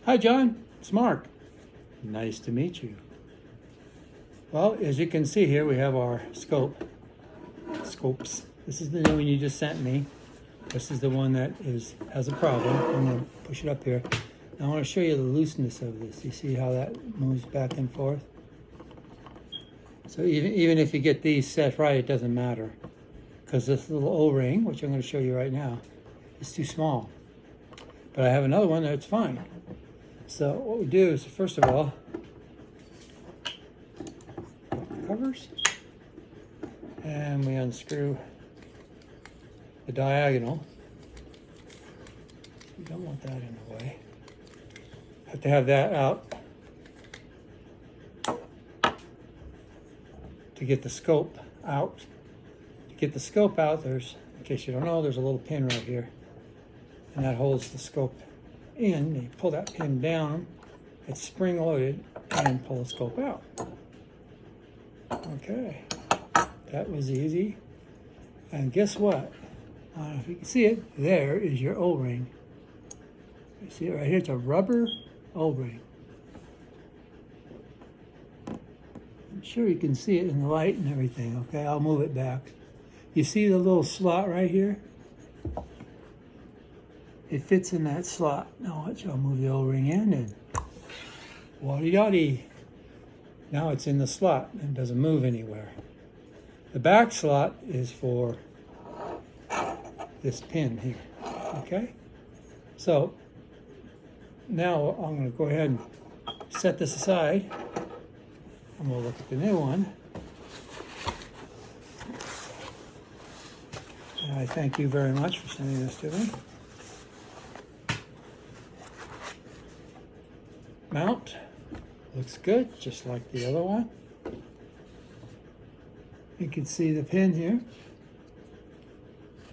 Hi, John. It's Mark. Nice to meet you. Well, as you can see here, we have our scopes. This is the new one you just sent me. This is the one that has a problem. I'm going to push it up here. Now I want to show you the looseness of this. You see how that moves back and forth? So even if you get these set right, it doesn't matter. Because this little O-ring, which I'm going to show you right now, is too small. But I have another one that's fine. So what we do is, first of all, covers, and we unscrew the diagonal. You don't want that in the way. Have to have that out to get the scope out. To get the scope out, there's, in case you don't know, there's a little pin right here, and that holds the scope in. You pull that pin down, it's spring loaded, and pull the scope out. Okay, that was easy. And guess what? I don't know if you can see it. There is your O-ring. You see it right here? It's a rubber O-ring. I'm sure you can see it in the light and everything. Okay, I'll move it back. You see the little slot right here? It fits in that slot. Now watch, I'll move the O-ring in and waddy-doddy. Now it's in the slot and doesn't move anywhere. The back slot is for this pin here, okay? So now I'm going to go ahead and set this aside, and we'll look at the new one. And I thank you very much for sending this to me. Mount looks good, just like the other one. You can see the pin here.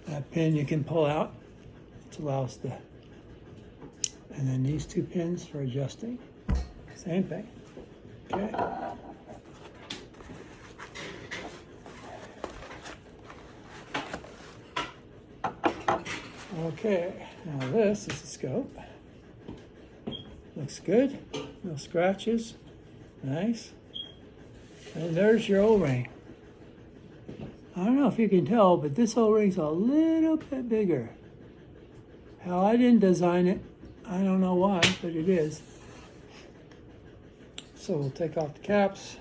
That pin you can pull out, which allows the, and then these two pins for adjusting. Same thing. Okay. Okay, now this is the scope. Looks good, no scratches, nice. And there's your O-ring. I don't know if you can tell, but this O-ring's a little bit bigger. Hell, I didn't design it. I don't know why, but it is. So we'll take off the caps.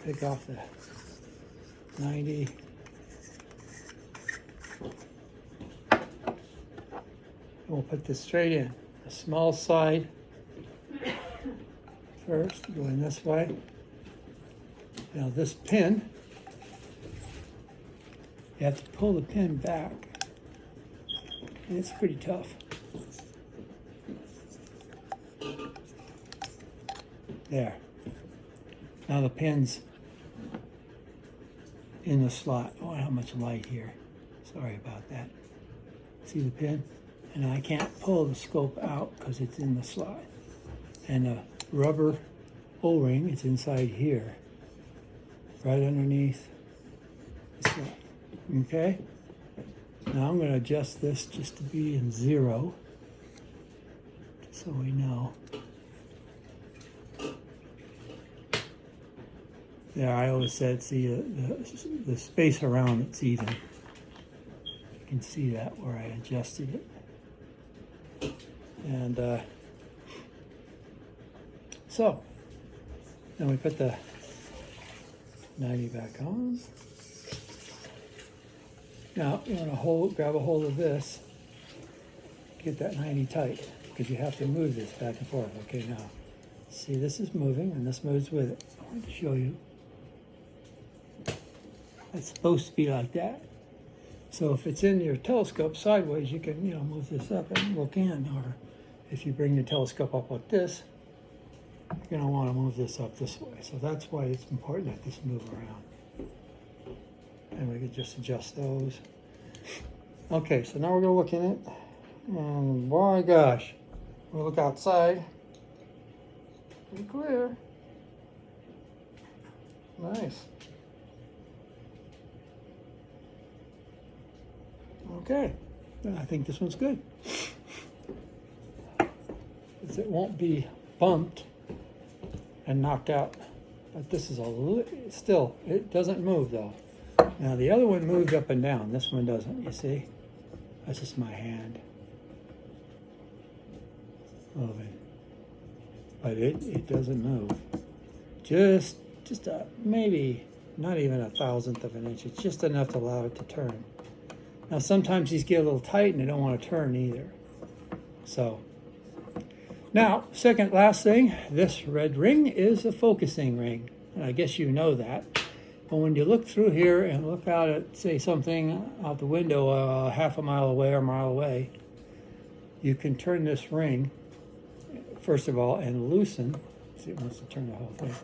Take off the 90. We'll put this straight in. The small side first, going this way. Now this pin, you have to pull the pin back, and it's pretty tough. There. Now the pin's in the slot. Oh, how much light here. Sorry about that. See the pin? And I can't pull the scope out because it's in the slot. And the rubber O-ring is inside here, right underneath the slot. Okay? Now I'm going to adjust this just to be in 0, so we know. There, I always said, see the space around it's even. You can see that where I adjusted it. And so then we put the 90 back on. Now you want to grab a hold of this, get that 90 tight, because you have to move this back and forth. Okay, now see, this is moving and this moves with it. I want to show you. It's supposed to be like that. So if it's in your telescope sideways, you can, move this up and look in. Or if you bring your telescope up like this, you're going to want to move this up this way. So that's why it's important that this move around. And we can just adjust those. Okay, so now we're going to look in it. And my gosh, we'll look outside. Pretty clear. Nice. Okay, I think this one's good. it won't be bumped and knocked out. But this is still, it doesn't move though. Now the other one moved up and down. This one doesn't, you see? That's just my hand moving. But it doesn't move. Just maybe not even 1/1000th of an inch. It's just enough to allow it to turn. Now sometimes these get a little tight and they don't want to turn either. So now, last thing, this red ring is a focusing ring. And I guess you know that. But when you look through here and look out at, say, something out the window half a mile away or a mile away, you can turn this ring, first of all, and loosen. See, it wants to turn the whole thing.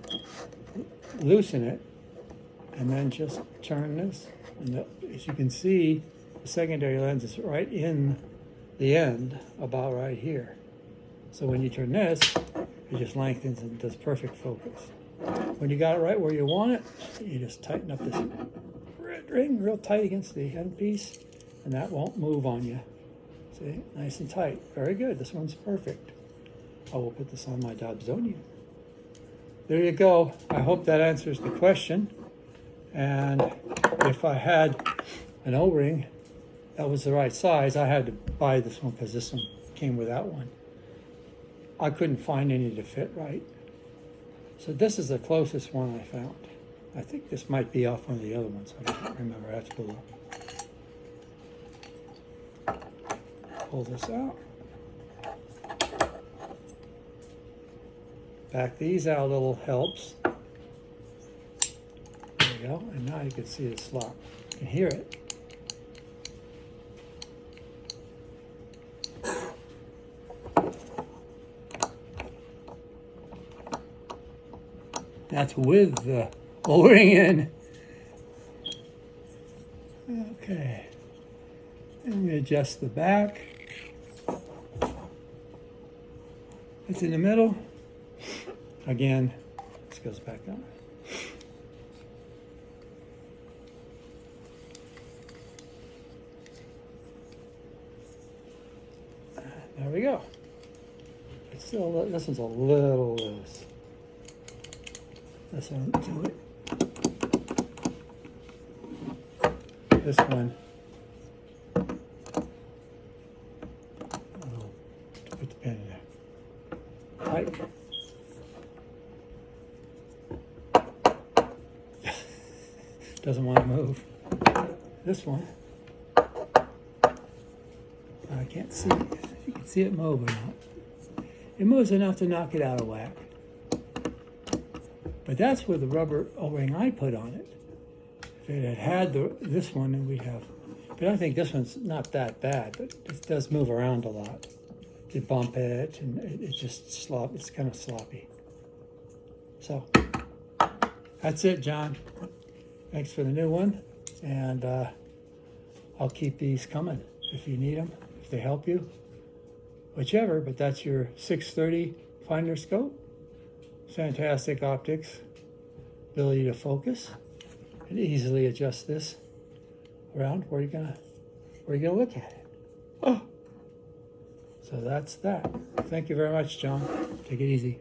Loosen it, and then just turn this. And as you can see, the secondary lens is right in the end, about right here. So when you turn this, it just lengthens and does perfect focus. When you got it right where you want it, you just tighten up this red ring real tight against the end piece, and that won't move on you. See, nice and tight. Very good. This one's perfect. I will put this on my Dobsonian. There you go. I hope that answers the question. And if I had an O-ring that was the right size, I had to buy this one because this one came with that one. I couldn't find any to fit right. So this is the closest one I found. I think this might be off one of the other ones. I can't remember. I have to go look. Pull this out. Back these out a little helps. There you go. And now you can see the slot. You can hear it. That's with the O-ring in. Okay. And we adjust the back. It's in the middle. Again, this goes back on. There we go. It's still, this one's a little loose. This one, this one, oh, put the pin in there. Tight. Doesn't want to move. This one, I can't see if you can see it move or not. It moves enough to knock it out of whack. But that's with the rubber O-ring I put on it. If it had this one, then we'd have. But I think this one's not that bad, but it does move around a lot. You bump it, and it's just it's kind of sloppy. So that's it, John. Thanks for the new one, and I'll keep these coming if you need them, if they help you, whichever. But that's your 630 finder scope. Fantastic optics, ability to focus, and easily adjust this around where you're gonna look at it. Oh, so that's that. Thank you very much, John. Take it easy.